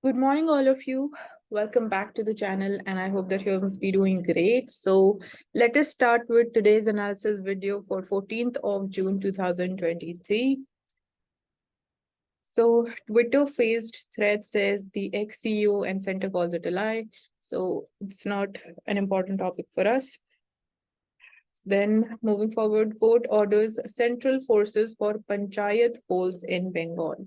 Good morning, all of you. Welcome back to the channel, and I hope that you must be doing great. So, let us start with today's analysis video for 14th of June 2023. So, Twitter faced threat says the ex-CEO and center calls it a lie. So, it's not an important topic for us. Then, moving forward, court orders central forces for panchayat polls in Bengal.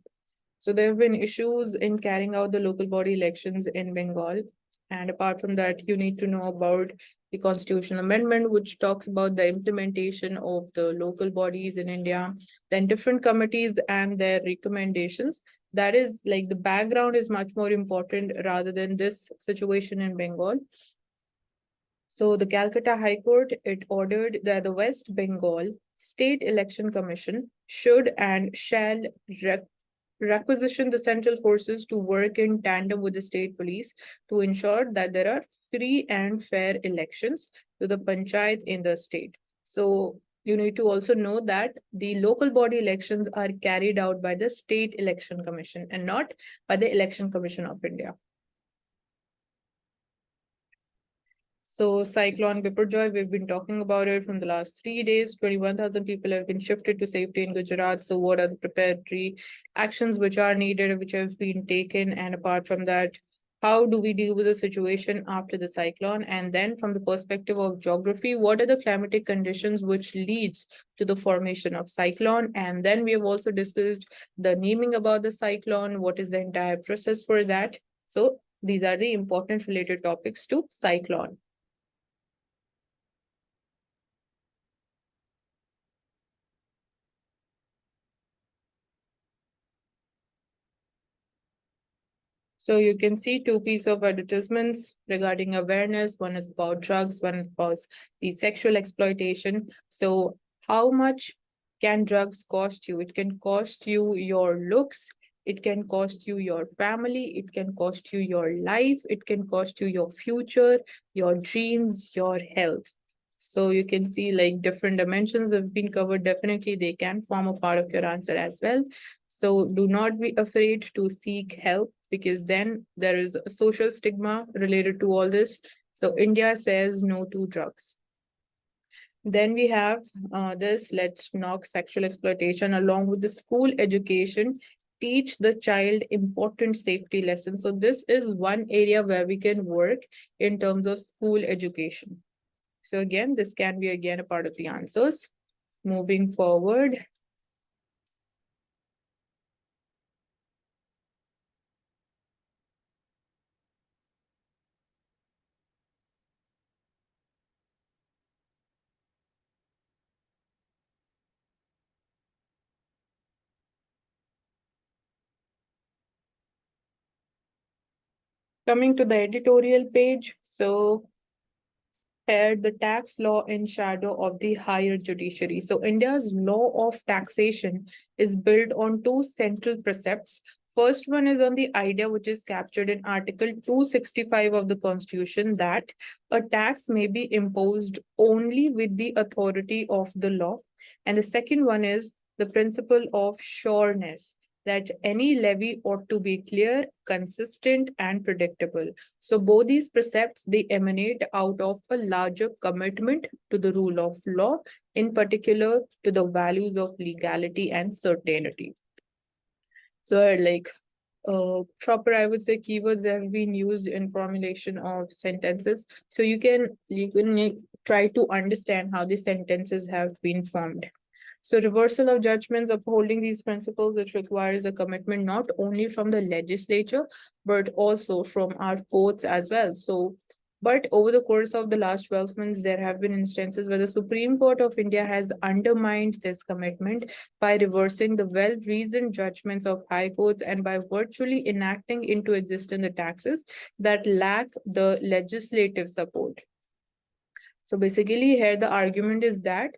So there have been issues in carrying out the local body elections in Bengal. And apart from that, you need to know about the constitutional amendment, which talks about the implementation of the local bodies in India, then different committees and their recommendations. That is like the background is much more important rather than this situation in Bengal. So the Calcutta High Court, it ordered that the West Bengal State Election Commission should and shall requisition the central forces to work in tandem with the state police to ensure that there are free and fair elections to the panchayat in the state. So you need to also know that the local body elections are carried out by the State Election Commission and not by the Election Commission of India. So Cyclone Biparjoy, we've been talking about it from the last 3 days. 21,000 people have been shifted to safety in Gujarat. So what are the preparatory actions which are needed, which have been taken? And apart from that, how do we deal with the situation after the cyclone? And then from the perspective of geography, what are the climatic conditions which leads to the formation of cyclone? And then we have also discussed the naming about the cyclone. What is the entire process for that? So these are the important related topics to cyclone. So you can see two pieces of advertisements regarding awareness. One is about drugs, one is about the sexual exploitation. So how much can drugs cost you? It can cost you your looks. It can cost you your family. It can cost you your life. It can cost you your future, your dreams, your health. So you can see like different dimensions have been covered. Definitely, they can form a part of your answer as well. So do not be afraid to seek help because then there is a social stigma related to all this. So India says no to drugs. Then we have this let's knock sexual exploitation along with the school education. Teach the child important safety lessons. So this is one area where we can work in terms of school education. So again, this can be again a part of the answers. Moving forward. Coming to the editorial page. So here the tax law in shadow of the higher judiciary. So India's law of taxation is built on two central precepts. First one is on the idea which is captured in Article 265 of the Constitution that a tax may be imposed only with the authority of the law. And the second one is the principle of sureness, that any levy ought to be clear, consistent, and predictable. So both these precepts, they emanate out of a larger commitment to the rule of law, in particular to the values of legality and certainty. So like proper, I would say, keywords have been used in formulation of sentences. So you can try to understand how the sentences have been formed. So reversal of judgments upholding these principles, which requires a commitment not only from the legislature, but also from our courts as well. So, but over the course of the last 12 months, there have been instances where the Supreme Court of India has undermined this commitment by reversing the well-reasoned judgments of high courts and by virtually enacting into existence the taxes that lack the legislative support. So basically here the argument is that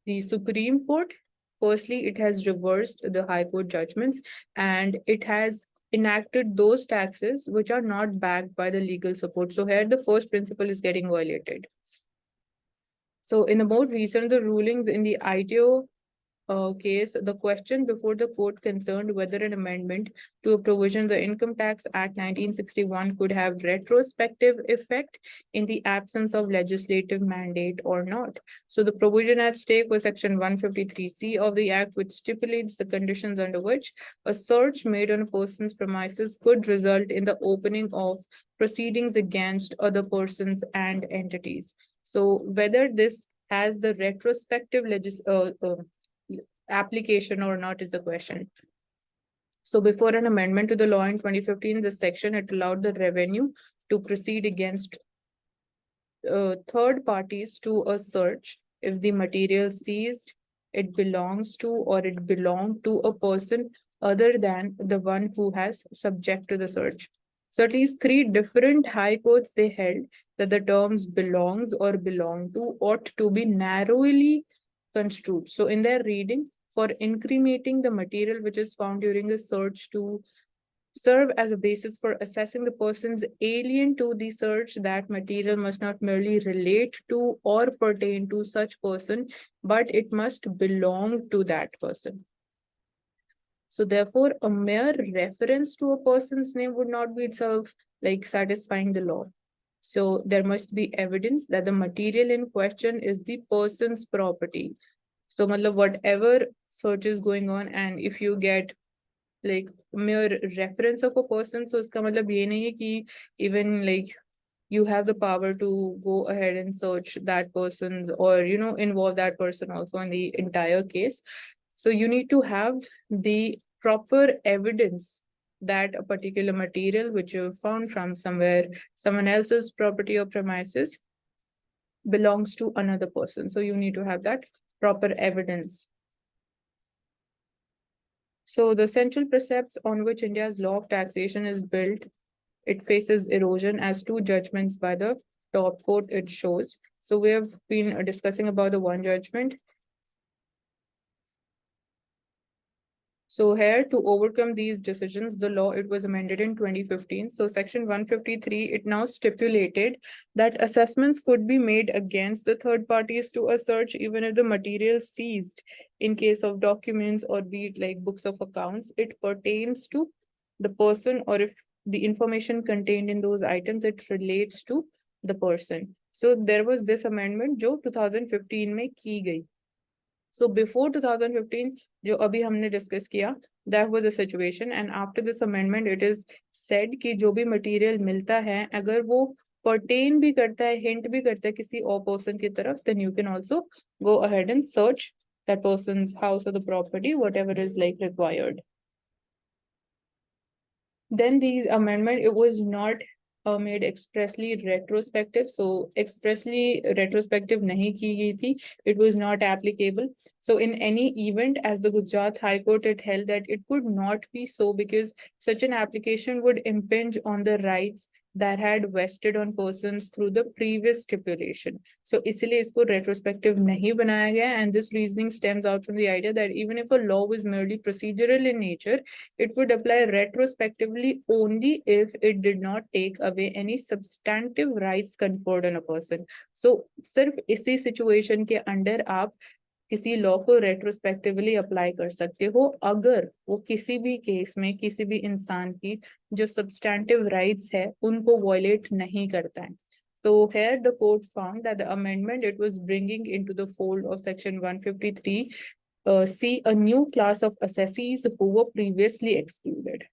the Supreme Court, firstly, it has reversed the High Court judgments and it has enacted those taxes which are not backed by the legal support. So here the first principle is getting violated. So in the more recent, the rulings in the ITO case, the question before the court concerned whether an amendment to a provision of the Income Tax Act 1961 could have retrospective effect in the absence of legislative mandate or not. So the provision at stake was Section 153C of the Act, which stipulates the conditions under which a search made on a person's premises could result in the opening of proceedings against other persons and entities. So whether this has the retrospective application or not is a question. So before an amendment to the law in 2015, this section, it allowed the revenue to proceed against third parties to a search if the material seized, it belongs to or it belonged to a person other than the one who has subject to the search. So at least three different high courts they held that the terms belongs or belong to ought to be narrowly construed. So in their reading, for incriminating the material which is found during a search to serve as a basis for assessing the person's alien to the search, that material must not merely relate to or pertain to such person, but it must belong to that person. So therefore, a mere reference to a person's name would not be itself like satisfying the law. So there must be evidence that the material in question is the person's property. So whatever search is going on, and if you get like mere reference of a person, so iska matlab ye nahi hai ki even like you have the power to go ahead and search that person's or involve that person also in the entire case. So you need to have the proper evidence that a particular material which you found from somewhere, someone else's property or premises, belongs to another person. So you need to have that proper evidence. So the central precepts on which India's law of taxation is built, it faces erosion as two judgments by the top court it shows. So we have been discussing about the one judgment. So here, to overcome these decisions, the law, it was amended in 2015. So section 153, it now stipulated that assessments could be made against the third parties to a search even if the material seized in case of documents or be it like books of accounts, it pertains to the person, or if the information contained in those items, it relates to the person. So there was this amendment जो 2015 में की गई. So before 2015, जो अभी हमने discuss किया, that was a situation, and after this amendment, it is said कि जो भी material मिलता है, अगर वो pertain भी करता है, hint भी करता है किसी और person की तरफ, then you can also go ahead and search that person's house or the property, whatever is like required. Then these amendment, it was not made expressly retrospective. So expressly retrospective nahi ki gayi thi. It was not applicable. So in any event, as the Gujarat High Court, it held that it could not be so because such an application would impinge on the rights that had vested on persons through the previous stipulation. So इसलिए इसको retrospective नहीं बनाया गया, and this reasoning stems out from the idea that even if a law was merely procedural in nature, it would apply retrospectively only if it did not take away any substantive rights conferred on a person. So सिर्फ इसी situation के अंदर आप किसी law को retrospectively apply कर सकते हो अगर वो किसी भी केस में किसी भी इंसान की जो सब्सटैंटिव राइट्स है उनको वॉयलेट नहीं करता है. So here the court found that the amendment, it was bringing into the fold of section 153 C a new class of assessees who were previously excluded.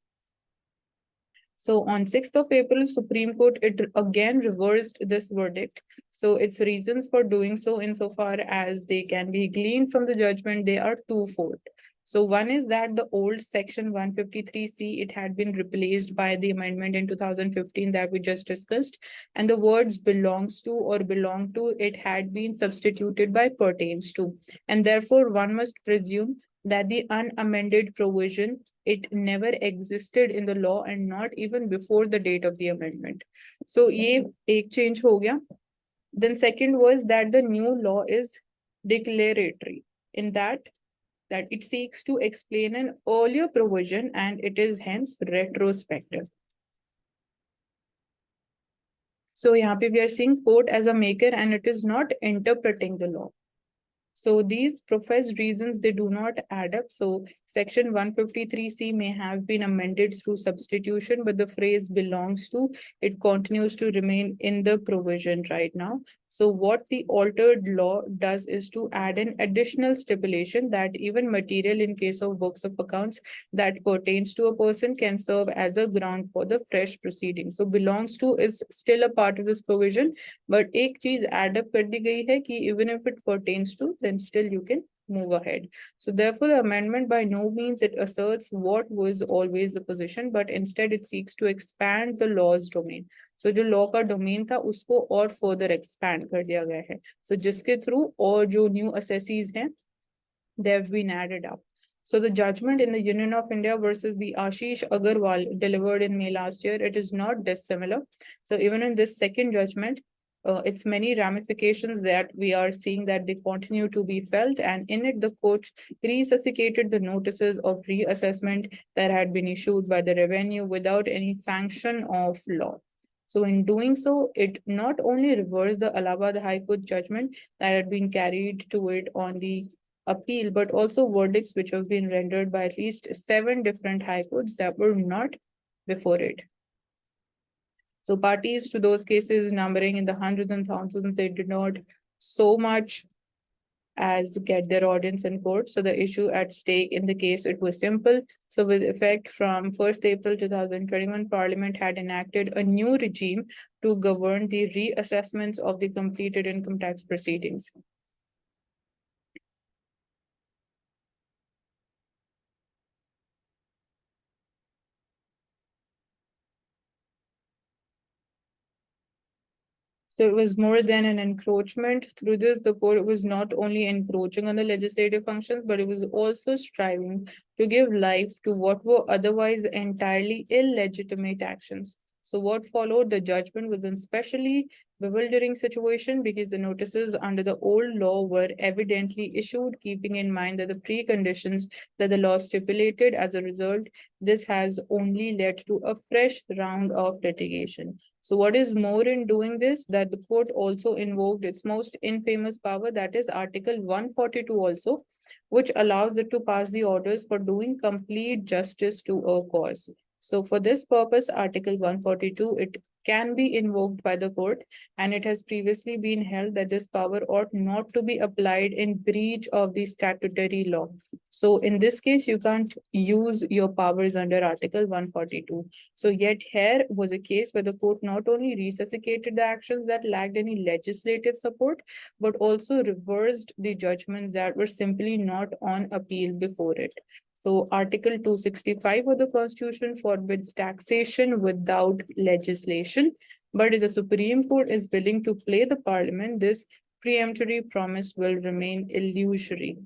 So on 6th of April, Supreme Court, it again reversed this verdict. So its reasons for doing so, insofar as they can be gleaned from the judgment, they are twofold. So one is that the old section 153C, it had been replaced by the amendment in 2015 that we just discussed, and the words belongs to or belong to, it had been substituted by pertains to. And therefore, one must presume that the unamended provision, it never existed in the law and not even before the date of the amendment. So ये एक change हो गया. Then second was that the new law is declaratory in that it seeks to explain an earlier provision and it is hence retrospective. So यहाँ पे we are seeing court as a maker and it is not interpreting the law. So these professed reasons, they do not add up. So section 153C may have been amended through substitution, but the phrase belongs to, it continues to remain in the provision right now. So what the altered law does is to add an additional stipulation that even material in case of books of accounts that pertains to a person can serve as a ground for the fresh proceeding. So belongs to is still a part of this provision, but एक चीज add up कर दी गई है कि even if it pertains to, then still you can move ahead. So therefore, the amendment by no means it asserts what was always the position, but instead it seeks to expand the law's domain. So जो law का domain था उसको और further expand कर दिया गया है. So जिसके through और जो new assessees हैं, they have been added up. So the judgment in the Union of India versus the Ashish Agarwal delivered in May last year, it is not dissimilar. So even in this second judgment, its many ramifications that we are seeing that they continue to be felt, and in it the court resuscitated the notices of reassessment that had been issued by the revenue without any sanction of law. So in doing so, it not only reversed the Allahabad High Court judgment that had been carried to it on the appeal, but also verdicts which have been rendered by at least 7 different high courts that were not before it. So parties to those cases numbering in the hundreds and thousands, they did not so much as get their audience in court. So the issue at stake in the case, it was simple. So with effect from 1st April 2021, Parliament had enacted a new regime to govern the reassessments of the completed income tax proceedings. So it was more than an encroachment. Through this, the court was not only encroaching on the legislative functions, but it was also striving to give life to what were otherwise entirely illegitimate actions. So what followed the judgment was an especially bewildering situation because the notices under the old law were evidently issued, keeping in mind that the preconditions that the law stipulated. As a result, this has only led to a fresh round of litigation. So what is more in doing this, that the court also invoked its most infamous power, that is Article 142 also, which allows it to pass the orders for doing complete justice to a cause. So for this purpose, Article 142, it can be invoked by the court, and it has previously been held that this power ought not to be applied in breach of the statutory law. So in this case, you can't use your powers under Article 142. So yet here was a case where the court not only resuscitated the actions that lacked any legislative support, but also reversed the judgments that were simply not on appeal before it. So Article 265 of the Constitution forbids taxation without legislation. But if the Supreme Court is willing to play the parliament, this preemptory promise will remain illusory.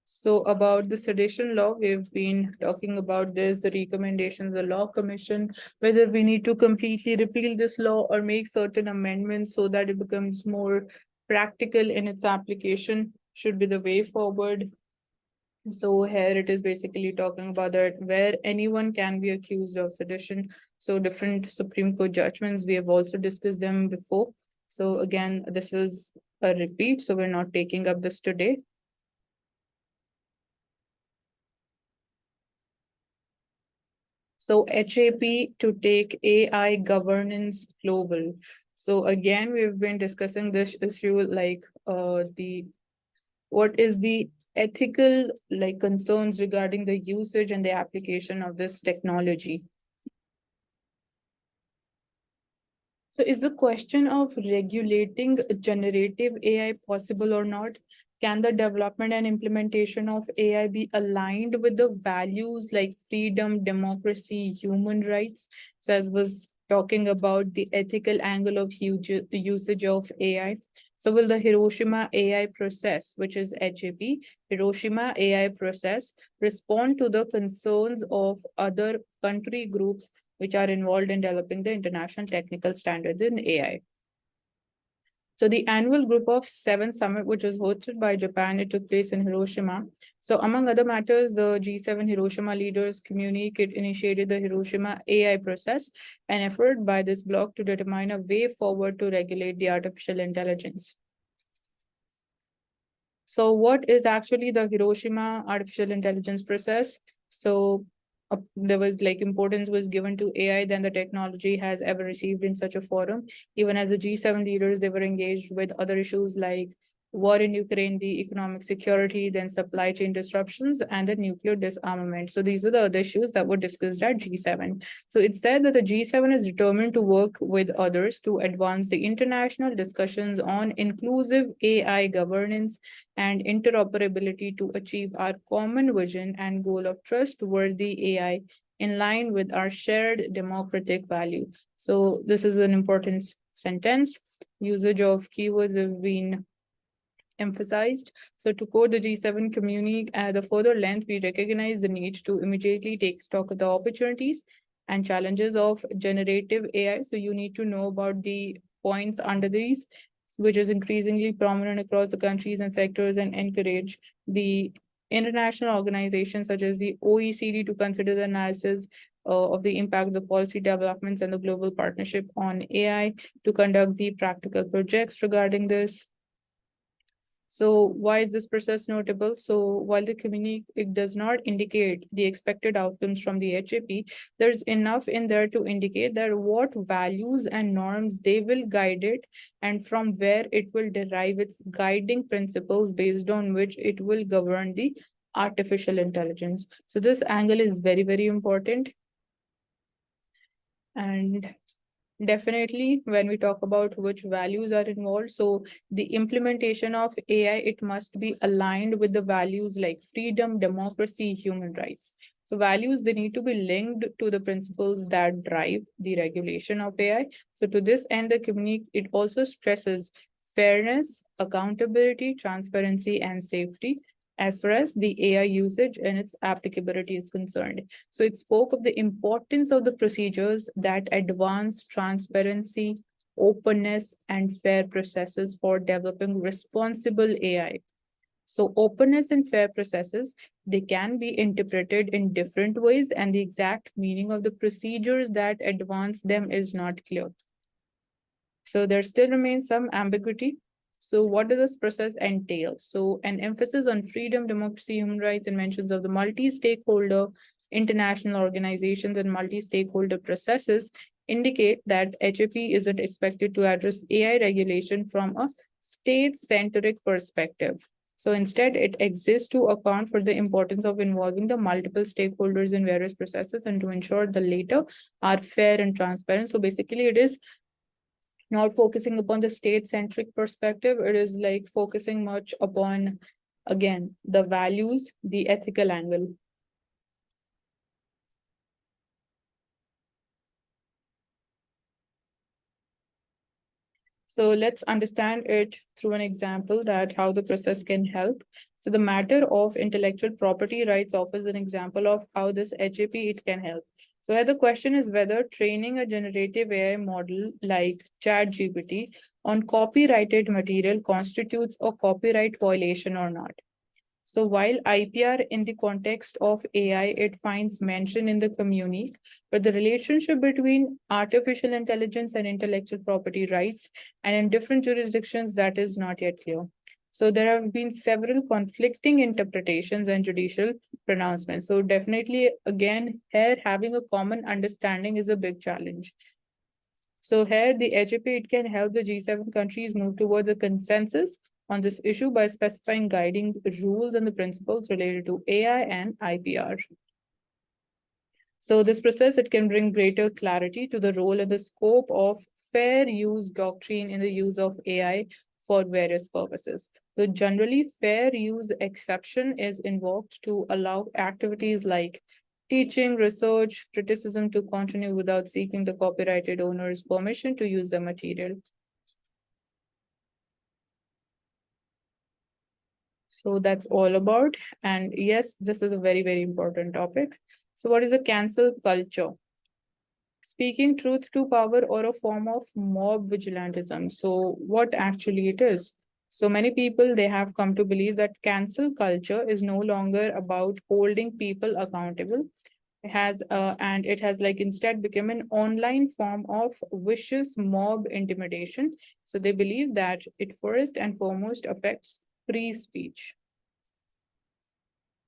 So about the sedition law, we've been talking about this, the recommendations, the law commission, whether we need to completely repeal this law or make certain amendments so that it becomes more practical in its application should be the way forward. So here it is basically talking about that where anyone can be accused of sedition. So different Supreme Court judgments, we have also discussed them before. So again, this is a repeat, so we're not taking up this today. So HAP to take AI governance global. So again, we've been discussing this issue like what is the ethical like concerns regarding the usage and the application of this technology. So is the question of regulating generative AI possible or not? Can the development and implementation of AI be aligned with the values like freedom, democracy, human rights? So as was talking about the ethical angle of the usage of AI. So will the Hiroshima AI process, which is HAP, Hiroshima AI process, respond to the concerns of other country groups which are involved in developing the international technical standards in AI? So the annual Group of Seven summit, which was hosted by Japan, it took place in Hiroshima. So among other matters, the G7 Hiroshima leaders communicate initiated the Hiroshima AI process, an effort by this bloc to determine a way forward to regulate the artificial intelligence. So what is actually the Hiroshima artificial intelligence process? So there was like importance was given to AI than the technology has ever received in such a forum. Even as the G7 leaders, they were engaged with other issues like war in Ukraine, the economic security, then supply chain disruptions, and the nuclear disarmament. So these are the other issues that were discussed at G7. So it's said that the G7 is determined to work with others to advance the international discussions on inclusive AI governance and interoperability to achieve our common vision and goal of trustworthy AI in line with our shared democratic value. So this is an important sentence. Usage of keywords have been emphasized. So to quote the G7 community at a further length, we recognize the need to immediately take stock of the opportunities and challenges of generative AI. So you need to know about the points under these, which is increasingly prominent across the countries and sectors, and encourage the international organizations such as the OECD to consider the analysis of the impact of the policy developments and the global partnership on AI to conduct the practical projects regarding this. So why is this process notable? So while the communique it does not indicate the expected outcomes from the HAP, there's enough in there to indicate that what values and norms they will guide it and from where it will derive its guiding principles based on which it will govern the artificial intelligence. So this angle is very, very important. And definitely, when we talk about which values are involved, so the implementation of AI, it must be aligned with the values like freedom, democracy, human rights. So values, they need to be linked to the principles that drive the regulation of AI. So to this end, the communique, it also stresses fairness, accountability, transparency, and safety as far as the AI usage and its applicability is concerned. So it spoke of the importance of the procedures that advance transparency, openness, and fair processes for developing responsible AI. So openness and fair processes, they can be interpreted in different ways, and the exact meaning of the procedures that advance them is not clear. So there still remains some ambiguity. So what does this process entail? So an emphasis on freedom, democracy, human rights, and mentions of the multi-stakeholder international organizations and multi-stakeholder processes indicate that HAP isn't expected to address AI regulation from a state-centric perspective. So instead, it exists to account for the importance of involving the multiple stakeholders in various processes and to ensure the latter are fair and transparent. So basically, it is not focusing upon the state-centric perspective. It is like focusing much upon, again, the values, the ethical angle. So let's understand it through an example that how the process can help. So the matter of intellectual property rights offers an example of how this HAP it can help. So here the question is whether training a generative AI model like ChatGPT on copyrighted material constitutes a copyright violation or not. So while IPR in the context of AI, it finds mention in the communique, but the relationship between artificial intelligence and intellectual property rights and in different jurisdictions, that is not yet clear. So there have been several conflicting interpretations and judicial pronouncements. So definitely, again, here having a common understanding is a big challenge. So here the HAP, it can help the G7 countries move towards a consensus on this issue by specifying guiding rules and the principles related to AI and IPR. So this process, it can bring greater clarity to the role and the scope of fair use doctrine in the use of AI for various purposes. The generally fair use exception is invoked to allow activities like teaching, research, criticism to continue without seeking the copyrighted owner's permission to use the material. So that's all about. And yes, this is a very, very important topic. So what is a cancel culture? speaking truth to power or a form of mob vigilantism. So, what actually it is? So, many people they have come to believe that cancel culture is no longer about holding people accountable. It has and it has like instead become an online form of vicious mob intimidation. So they believe that it first and foremost affects free speech.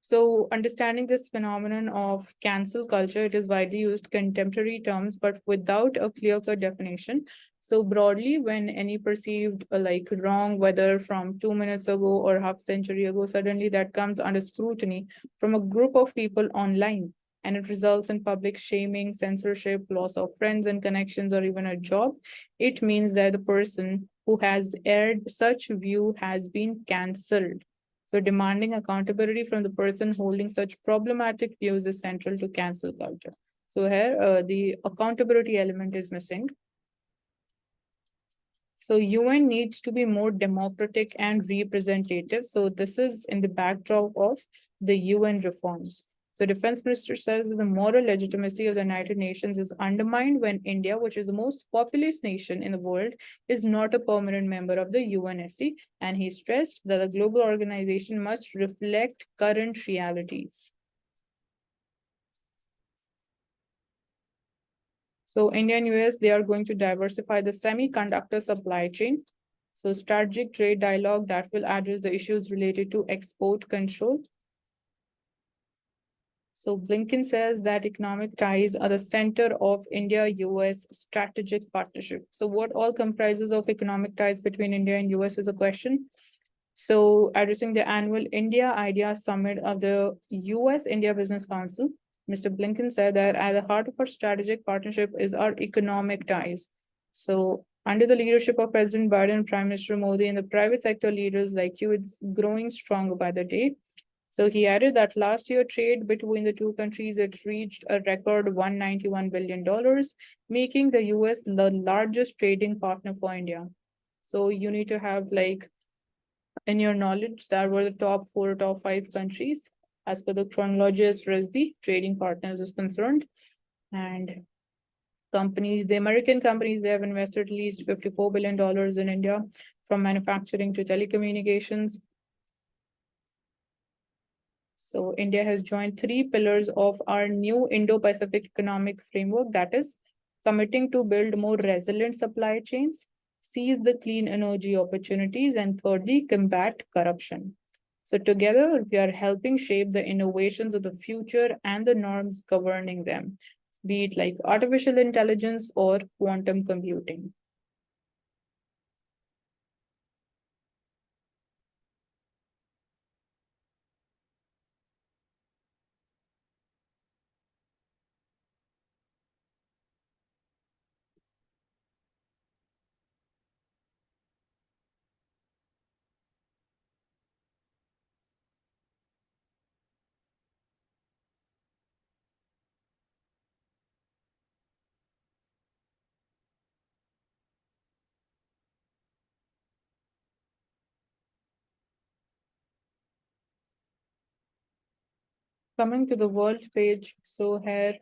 So, understanding this phenomenon of cancel culture, it is widely used contemporary terms, but without a clear-cut definition. So, broadly, when any perceived like wrong, whether from 2 minutes ago or half century ago, suddenly that comes under scrutiny from a group of people online, and it results in public shaming, censorship, loss of friends and connections, or even a job, it means that the person who has aired such view has been cancelled. So, demanding accountability from the person holding such problematic views is central to cancel culture. So, here the accountability element is missing. So, UN needs to be more democratic and representative. So, this is in the backdrop of the UN reforms. So, Defense Minister says that the moral legitimacy of the United Nations is undermined when India, which is the most populous nation in the world, is not a permanent member of the UNSC. And he stressed that the global organization must reflect current realities. So India and US, they are going to diversify the semiconductor supply chain. So strategic trade dialogue that will address the issues related to export control. So Blinken says that economic ties are the center of India-US strategic partnership. So what all comprises of economic ties between India and US is a question. So addressing the annual India Idea Summit of the US-India Business Council, Mr. Blinken said that at the heart of our strategic partnership is our economic ties. So under the leadership of President Biden, Prime Minister Modi, and the private sector leaders like you, it's growing stronger by the day. So he added that last year trade between the two countries it reached a record $191 billion, making the US the largest trading partner for India. So you need to have like in your knowledge that were the top four, top five countries as per the chronology as far as the trading partners is concerned. And companies, the American companies, they have invested at least $54 billion in India from manufacturing to telecommunications. So India has joined three pillars of our new Indo-Pacific economic framework, that is committing to build more resilient supply chains, seize the clean energy opportunities, and thirdly, combat corruption. So together, we are helping shape the innovations of the future and the norms governing them, be it like artificial intelligence or quantum computing. Coming to the world page, so here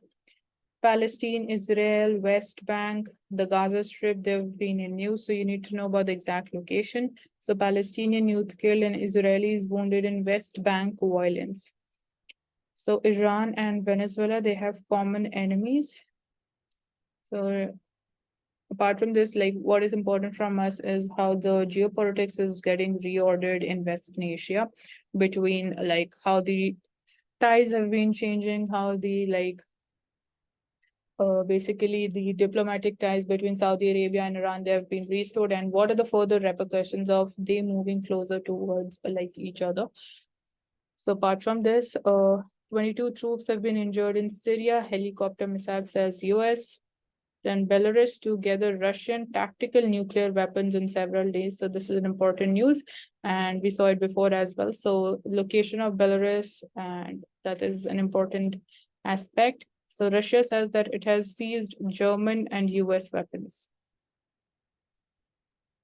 Palestine, Israel, West Bank, the Gaza Strip, they've been in news, so you need to know about the exact location. So Palestinian youth killed and Israelis wounded in West Bank violence. So Iran and Venezuela, they have common enemies. So apart from this, like what is important from us is how the geopolitics is getting reordered in Western Asia between like how the ties have been changing, how the like basically the diplomatic ties between Saudi Arabia and Iran, they have been restored, and what are the further repercussions of they moving closer towards like each other. So apart from this, 22 troops have been injured in Syria, helicopter mishap says US. Then Belarus to gather Russian tactical nuclear weapons in several days. So this is an important news, and we saw it before as well. So location of Belarus, and that is an important aspect. So Russia says that it has seized German and US weapons.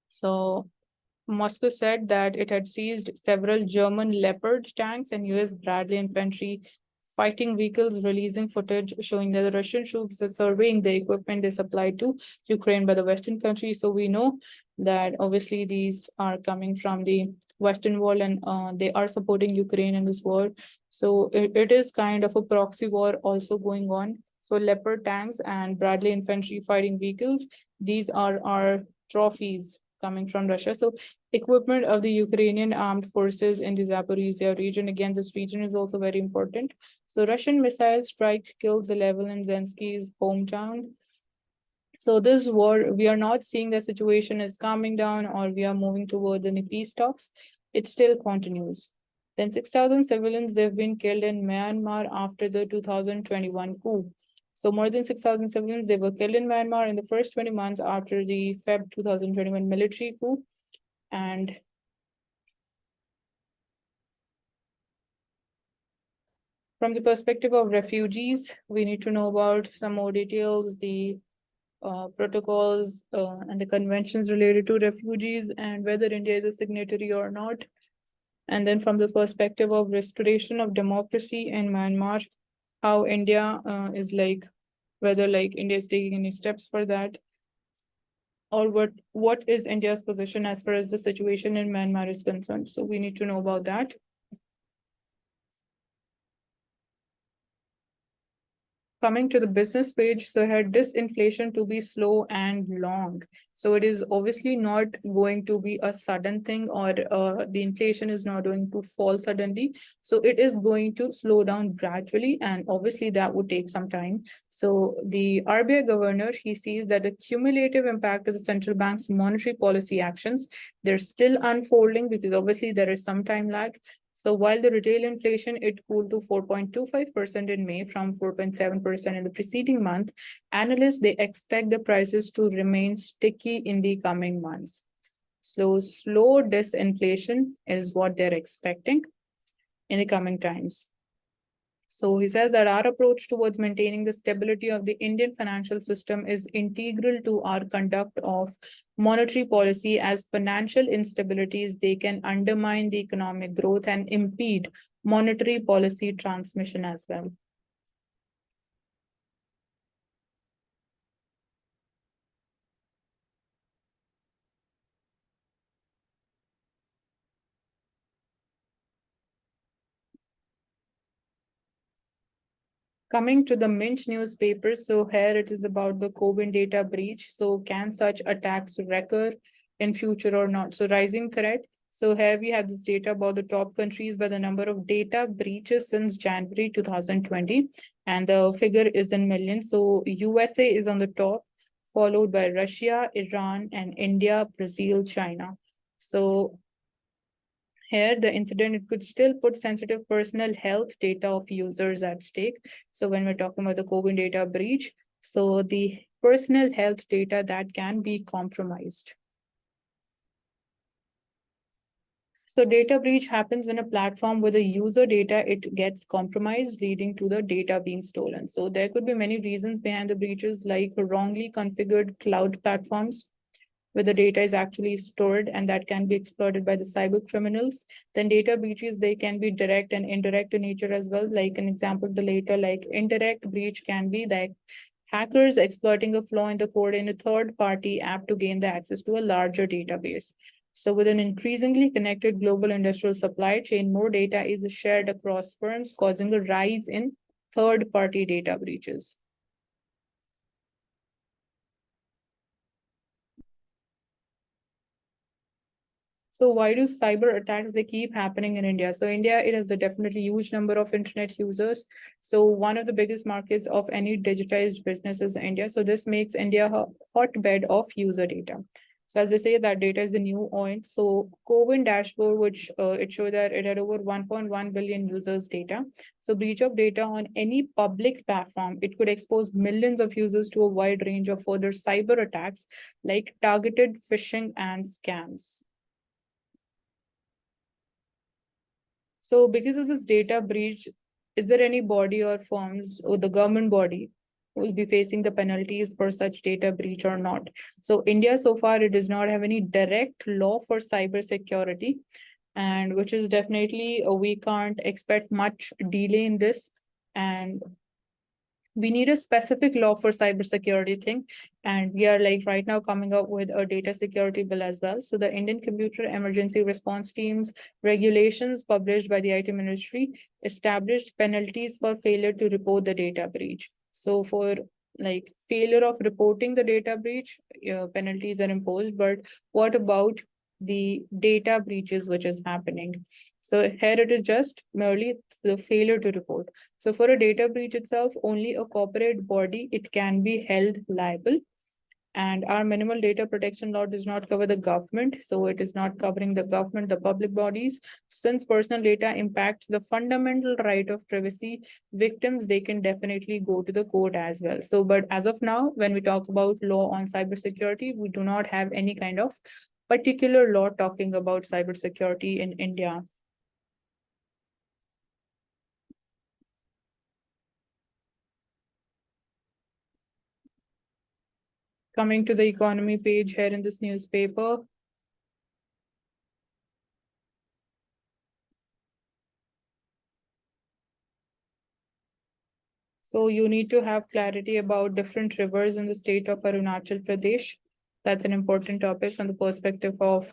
So Moscow said that it had seized several German Leopard tanks and US Bradley infantry fighting vehicles releasing footage showing that the Russian troops are surveying the equipment they supplied to Ukraine by the Western countries. So we know that obviously these are coming from the Western world, and they are supporting Ukraine in this war. So it is kind of a proxy war also going on. So Leopard tanks and Bradley infantry fighting vehicles, these are our trophies coming from Russia. So equipment of the Ukrainian armed forces in the Zaporizhia region. Again, this region is also very important. So Russian missile strike kills 11 in Zelensky's hometown. So this war, we are not seeing the situation is calming down or we are moving towards any peace talks. It still continues. Then 6,000 civilians, they've been killed in Myanmar after the 2021 coup. So more than 6,000 civilians, they were killed in Myanmar in the first 20 months after the Feb 2021 military coup. And from the perspective of refugees, we need to know about some more details, the protocols and the conventions related to refugees and whether India is a signatory or not. And then from the perspective of restoration of democracy in Myanmar, how India is like, whether like India is taking any steps for that, or what is India's position as far as the situation in Myanmar is concerned. So we need to know about that. Coming to the business page, so had disinflation to be slow and long. So it is obviously not going to be a sudden thing, or the inflation is not going to fall suddenly. So it is going to slow down gradually, and obviously that would take some time. So the RBI governor, he sees that the cumulative impact of the central bank's monetary policy actions, they're still unfolding because obviously there is some time lag. So while the retail inflation, it cooled to 4.25% in May from 4.7% in the preceding month, analysts, they expect the prices to remain sticky in the coming months. Slow disinflation is what they're expecting in the coming times. So he says that our approach towards maintaining the stability of the Indian financial system is integral to our conduct of monetary policy, as financial instabilities, they can undermine the economic growth and impede monetary policy transmission as well. Coming to the Mint newspaper, so here it is about the COVID data breach. So can such attacks recur in future or not? So rising threat. So here we have this data about the top countries by the number of data breaches since January 2020. And the figure is in millions. So USA is on the top, followed by Russia, Iran, and India, Brazil, China. So here, the incident, it could still put sensitive personal health data of users at stake. So when we're talking about the COVID data breach, so the personal health data that can be compromised. So data breach happens when a platform with a user data, it gets compromised, leading to the data being stolen. So there could be many reasons behind the breaches, like wrongly configured cloud platforms, where the data is actually stored and that can be exploited by the cyber criminals. Then data breaches, they can be direct and indirect in nature as well. Like an example, the later, like indirect breach can be like hackers exploiting a flaw in the code in a third-party app to gain the access to a larger database. So with an increasingly connected global industrial supply chain, more data is shared across firms, causing a rise in third-party data breaches. So why do cyber attacks, they keep happening in India? So India, it has a definitely huge number of internet users. So one of the biggest markets of any digitized business is India. So this makes India a hotbed of user data. So as they say, that data is the new oil. So COVID dashboard, which it showed that it had over 1.1 billion users data. So breach of data on any public platform, it could expose millions of users to a wide range of further cyber attacks like targeted phishing and scams. So because of this data breach, is there any body or firms or the government body who will be facing the penalties for such data breach or not? So India so far, it does not have any direct law for cyber security, and which is definitely we can't expect much delay in this. and we need a specific law for cybersecurity thing. And we are like right now coming up with a data security bill as well. So the Indian Computer Emergency Response Team's regulations published by the IT Ministry established penalties for failure to report the data breach. So for like failure of reporting the data breach, penalties are imposed. But what about the data breaches which is happening? So here it is just merely the failure to report. So for a data breach itself, only a corporate body, it can be held liable. And our minimal data protection law does not cover the government. So it is not covering the government, the public bodies. Since personal data impacts the fundamental right of privacy, victims, they can definitely go to the court as well. So, but as of now, when we talk about law on cybersecurity, we do not have any kind of particular law talking about cybersecurity in India. Coming to the economy page here in this newspaper. So you need to have clarity about different rivers in the state of Arunachal Pradesh. That's an important topic from the perspective of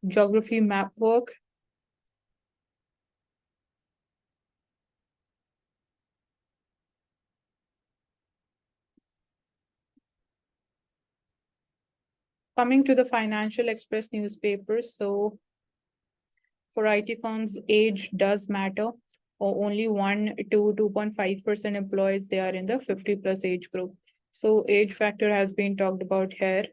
geography map work. Coming to the Financial Express newspapers. So for IT firms, age does matter. Or only 1 to 2.5% employees, they are in the 50 plus age group. So age factor has been talked about here.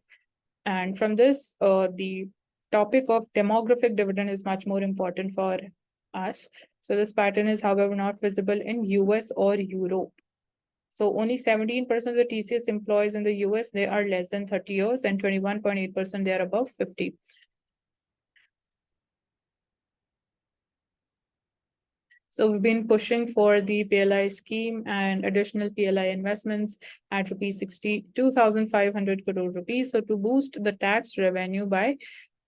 And from this, the topic of demographic dividend is much more important for us. So this pattern is, however, not visible in US or Europe. So only 17% of the TCS employees in the US, they are less than 30 years, and 21.8% they are above 50. So we've been pushing for the PLI scheme and additional PLI investments at rupees 62,500 crore rupees. So to boost the tax revenue by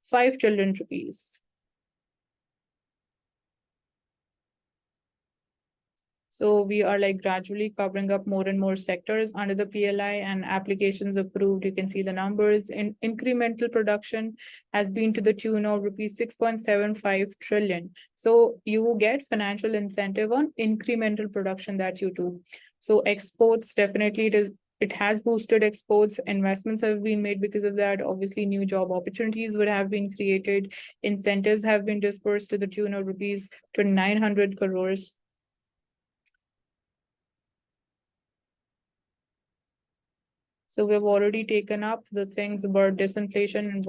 5 trillion rupees. So we are like gradually covering up more and more sectors under the PLI, and applications approved. You can see the numbers. In incremental production has been to the tune of rupees 6.75 trillion. So you get financial incentive on incremental production that you do. So exports, definitely it has boosted exports. Investments have been made because of that. Obviously, new job opportunities would have been created. Incentives have been dispersed to the tune of rupees 2,900 crores. So we've already taken up the things about disinflation and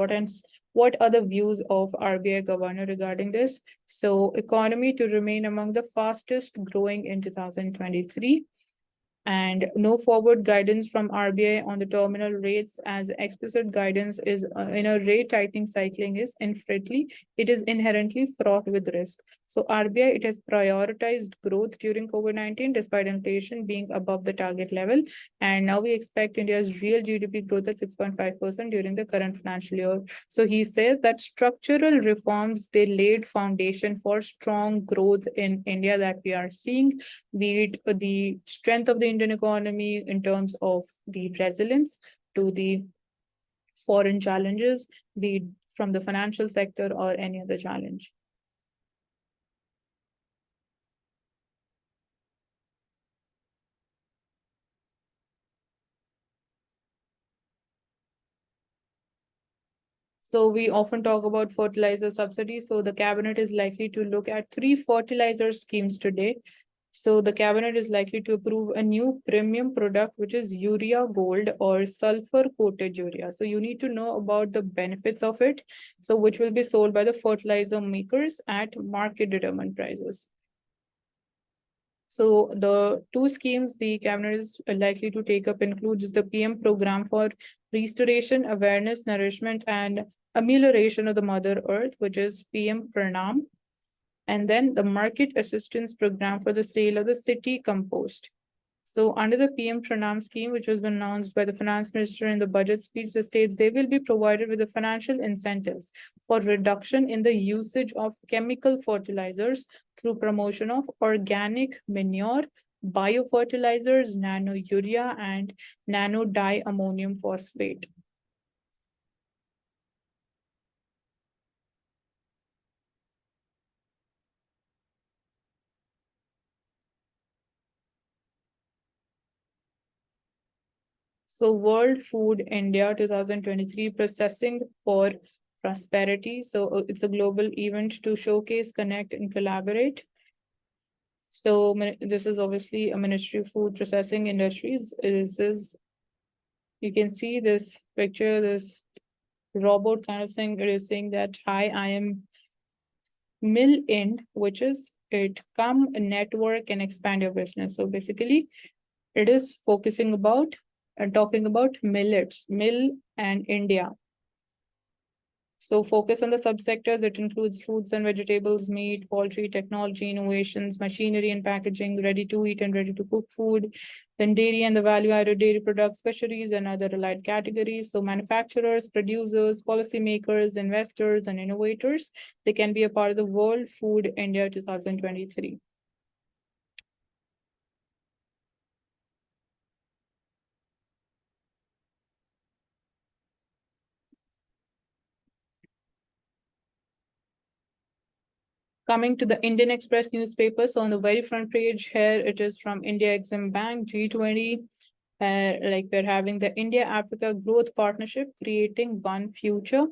what are the views of RBI governor regarding this. So economy to remain among the fastest growing in 2023. And no forward guidance from RBI on the terminal rates, as explicit guidance is in a rate tightening cycling is it is inherently fraught with risk. So RBI, it has prioritized growth during COVID-19 despite inflation being above the target level. And now we expect India's real GDP growth at 6.5% during the current financial year. So he says that structural reforms, they laid foundation for strong growth in India that we are seeing, be it the strength of the Indian economy in terms of the resilience to the foreign challenges, be it from the financial sector or any other challenge. So we often talk about fertilizer subsidies. So the cabinet is likely to look at 3 fertilizer schemes today. So the cabinet is likely to approve a new premium product, which is urea gold or sulfur coated urea. So you need to know about the benefits of it. So which will be sold by the fertilizer makers at market determined prices. So the 2 schemes the cabinet is likely to take up includes the PM program for restoration, awareness, nourishment, and amelioration of the Mother Earth, which is PM Pranam, and then the market assistance program for the sale of the city compost. So under the PM Pranam scheme, which was announced by the finance minister in the budget speech, the states, they will be provided with the financial incentives for reduction in the usage of chemical fertilizers through promotion of organic manure, biofertilizers, nano urea, and nano diammonium phosphate. So, World Food India 2023 Processing for Prosperity. So, it's a global event to showcase, connect, and collaborate. So, this is obviously a Ministry of Food Processing Industries. This is, you can see this picture, this robot kind of thing. It is saying that, hi, I am mill in, which is it come network and expand your business. So basically, it is focusing about and talking about millets, mill and India. So focus on the subsectors. It includes fruits and vegetables, meat, poultry, technology, innovations, machinery and packaging, ready to eat and ready to cook food, then dairy and the value added dairy products, fisheries and other allied categories. So manufacturers, producers, policymakers, investors, and innovators, they can be a part of the World Food India 2023. Coming to the Indian Express newspaper. So on the very front page here, it is from India Exim Bank, G20. Like we're having the India-Africa Growth Partnership, creating one future.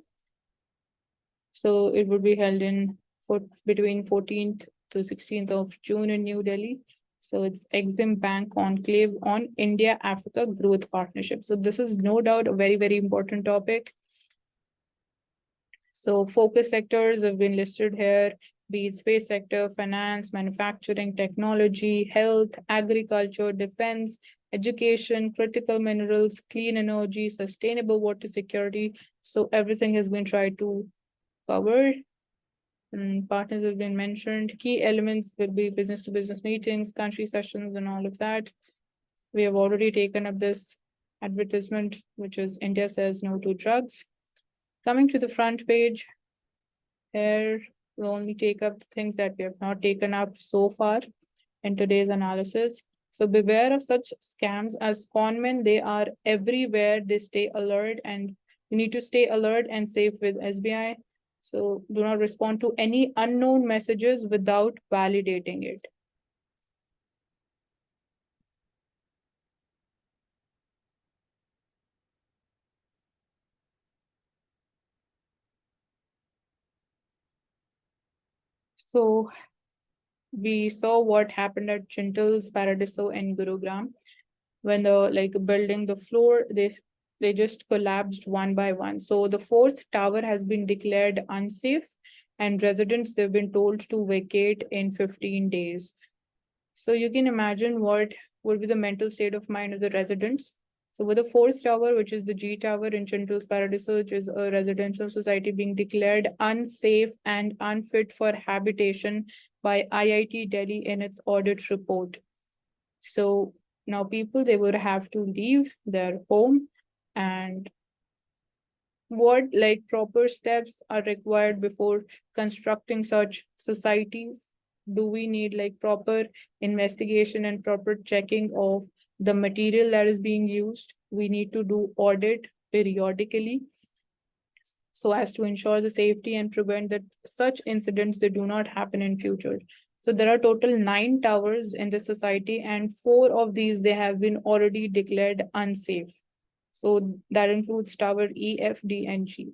So it would be held in between 14th to 16th of June in New Delhi. So it's Exim Bank Conclave on India-Africa Growth Partnership. So this is no doubt a very, very important topic. So focus sectors have been listed here, be it space sector, finance, manufacturing, technology, health, agriculture, defense, education, critical minerals, clean energy, sustainable water security. So everything has been tried to cover. And partners have been mentioned. Key elements will be business to business meetings, country sessions, and all of that. We have already taken up this advertisement, which is India says no to drugs. Coming to the front page, here we only take up the things that we have not taken up so far in today's analysis. So beware of such scams as conmen. They are everywhere. They stay alert, and you need to stay alert and safe with SBI. So do not respond to any unknown messages without validating it. So we saw what happened at Chintal's Paradiso in Gurugram when the building the floor, they just collapsed one by one. So the fourth tower has been declared unsafe, and residents they've been told to vacate in 15 days. So you can imagine what would be the mental state of mind of the residents. So with the fourth tower, which is the G Tower in Chintal's Paradiso, which is a residential society being declared unsafe and unfit for habitation by IIT Delhi in its audit report. So now people, they would have to leave their home, and what proper steps are required before constructing such societies? Do we need proper investigation and proper checking of the material that is being used? We need to do audit periodically so as to ensure the safety and prevent that such incidents they do not happen in future. So there are total 9 towers in the society, and 4 of these they have been already declared unsafe. So that includes tower E, F, D, and G.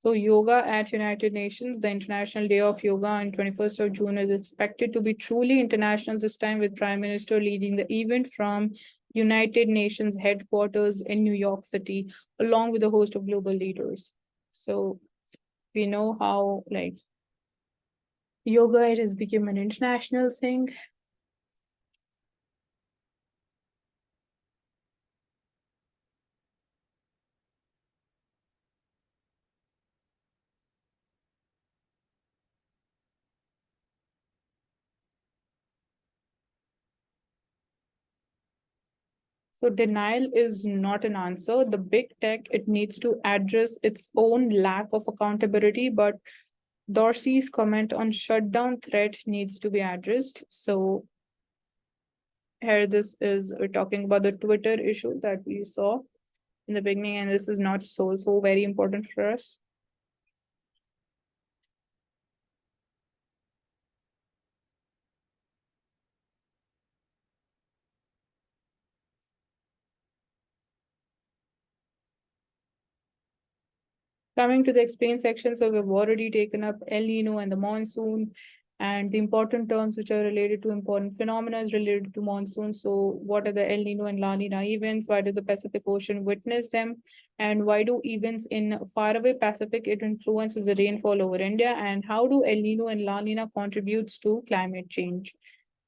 So yoga at United Nations, the International Day of Yoga on 21st of June is expected to be truly international this time, with Prime Minister leading the event from United Nations headquarters in New York City, along with a host of global leaders. So we know how yoga it has become an international thing. So denial is not an answer. The big tech, it needs to address its own lack of accountability, but Dorsey's comment on shutdown threat needs to be addressed. So here this is we're talking about the Twitter issue that we saw in the beginning, and this is not so very important for us. Coming to the explain section, so we've already taken up El Nino and the monsoon and the important terms which are related to important phenomena related to monsoon. So what are the El Nino and La Nina events? Why does the Pacific Ocean witness them? And why do events in faraway Pacific it influences the rainfall over India? And how do El Nino and La Nina contributes to climate change?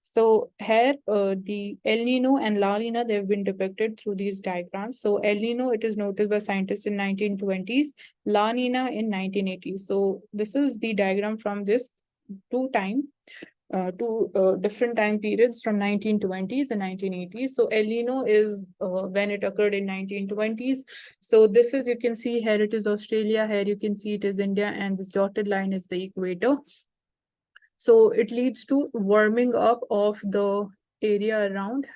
So here, the El Nino and La Nina, they've been depicted through these diagrams. So El Nino, it is noticed by scientists in 1920s, La Nina in 1980s. So this is the diagram from this two different time periods from 1920s and 1980s. So El Nino is when it occurred in 1920s. So this is, you can see here it is Australia, here you can see it is India, and this dotted line is the equator. So it leads to warming up of the area around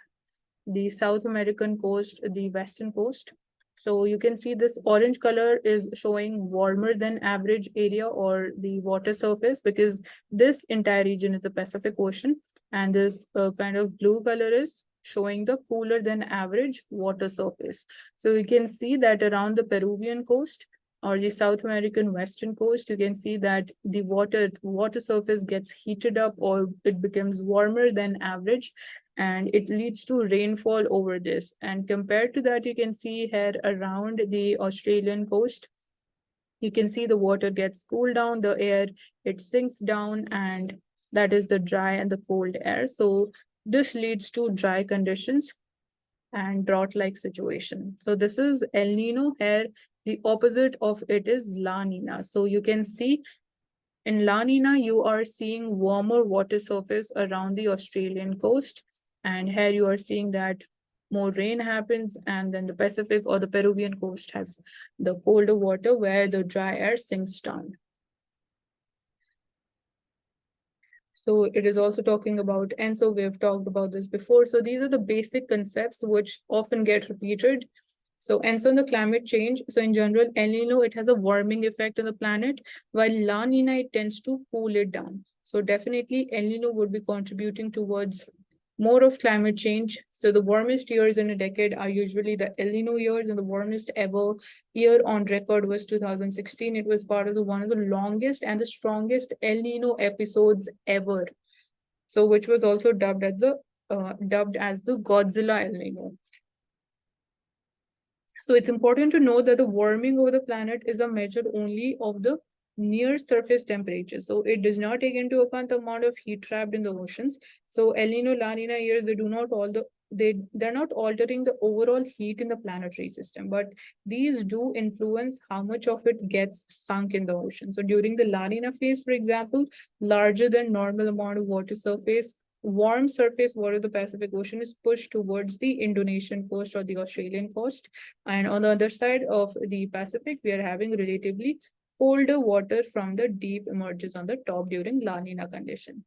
the South American coast, the western coast. So you can see this orange color is showing warmer than average area or the water surface, because this entire region is the Pacific Ocean, and this kind of blue color is showing the cooler than average water surface. So you can see that around the Peruvian coast or the South American western coast, you can see that the water surface gets heated up or it becomes warmer than average, and it leads to rainfall over this. And compared to that, you can see here around the Australian coast, you can see the water gets cooled down, the air, it sinks down, and that is the dry and the cold air. So this leads to dry conditions and drought-like situation. So this is El Nino. Here, the opposite of it is La Nina. So you can see in La Nina, you are seeing warmer water surface around the Australian coast. And here you are seeing that more rain happens, and then the Pacific or the Peruvian coast has the colder water where the dry air sinks down. So it is also talking about, and so we've talked about this before. So these are the basic concepts which often get repeated. So, and so in the climate change, so in general, El Nino, it has a warming effect on the planet, while La Nina, it tends to cool it down. So definitely El Nino would be contributing towards more of climate change. So the warmest years in a decade are usually the El Nino years, and the warmest ever year on record was 2016. It was part of the one of the longest and the strongest El Nino episodes ever. So which was also dubbed as the Godzilla El Nino. So it's important to know that the warming of the planet is a measure only of the near surface temperature. So it does not take into account the amount of heat trapped in the oceans. So El Nino, La Nina years, they're not altering the overall heat in the planetary system, but these do influence how much of it gets sunk in the ocean. So during the La Nina phase, for example, larger than normal amount of water surface, warm surface water of the Pacific Ocean is pushed towards the Indonesian coast or the Australian coast. And on the other side of the Pacific, we are having relatively colder water from the deep emerges on the top during La Nina condition.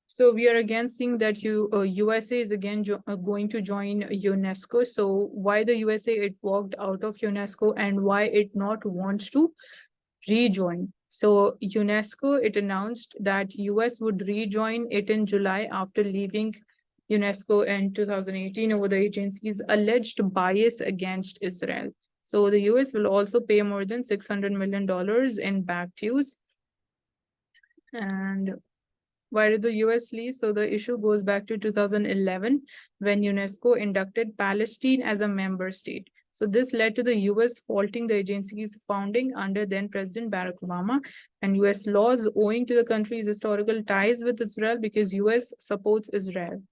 So we are again seeing that USA is again going to join UNESCO. So why the USA it walked out of UNESCO, and why it not wants to rejoin? So UNESCO, it announced that US would rejoin it in July after leaving UNESCO in 2018 over the agency's alleged bias against Israel. So the US will also pay more than $600 million in back dues. And why did the US leave? So the issue goes back to 2011 when UNESCO inducted Palestine as a member state. So this led to the US faulting the agency's founding under then President Barack Obama, and US laws owing to the country's historical ties with Israel, because US supports Israel.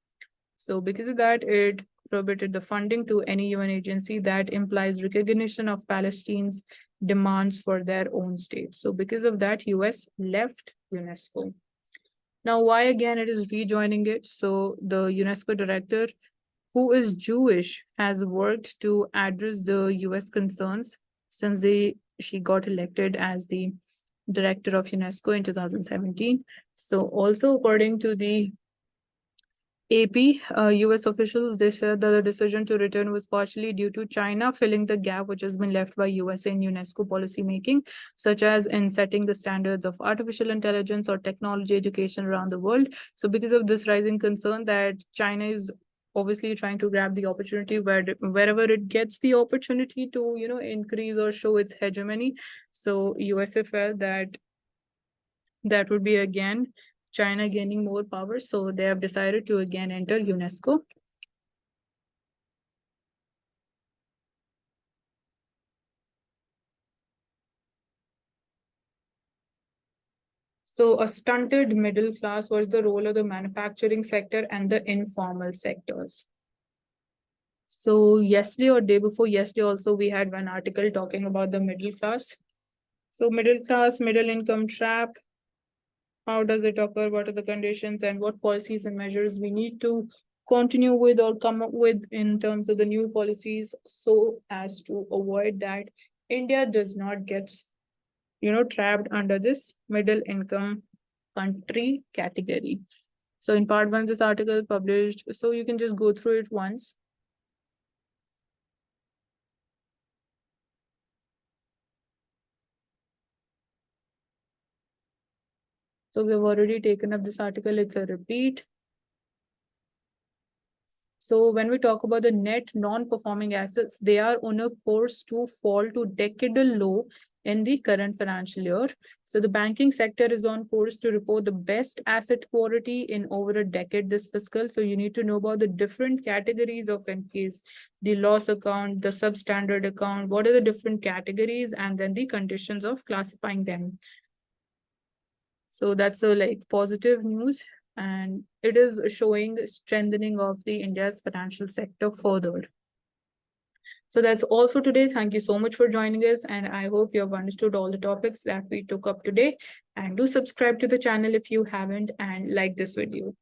So because of that, it prohibited the funding to any UN agency that implies recognition of Palestine's demands for their own state. So because of that, US left UNESCO. Now, why again it is rejoining it? So the UNESCO director, who is Jewish, has worked to address the US concerns since she got elected as the director of UNESCO in 2017. So also according to the AP, US officials, they said that the decision to return was partially due to China filling the gap which has been left by US in UNESCO policy making, such as in setting the standards of artificial intelligence or technology education around the world. So because of this rising concern that China is obviously trying to grab the opportunity wherever it gets the opportunity to, increase or show its hegemony. So USA felt that that would be again China gaining more power. So they have decided to again enter UNESCO. So a stunted middle class was the role of the manufacturing sector and the informal sectors. So yesterday or day before yesterday also we had one article talking about the middle class. So middle class, middle income trap, how does it occur, what are the conditions, and what policies and measures we need to continue with or come up with in terms of the new policies so as to avoid that India does not get trapped under this middle income country category. So in part one, this article published, so you can just go through it once. So we've already taken up this article, it's a repeat. So when we talk about the net non-performing assets, they are on a course to fall to decadal low in the current financial year. So the banking sector is on course to report the best asset quality in over a decade this fiscal. So you need to know about the different categories of NPAs, the loss account, the substandard account, what are the different categories, and then the conditions of classifying them. So that's a positive news, and it is showing strengthening of the India's financial sector further. So that's all for today. Thank you so much for joining us, and I hope you have understood all the topics that we took up today. And do subscribe to the channel if you haven't, and like this video.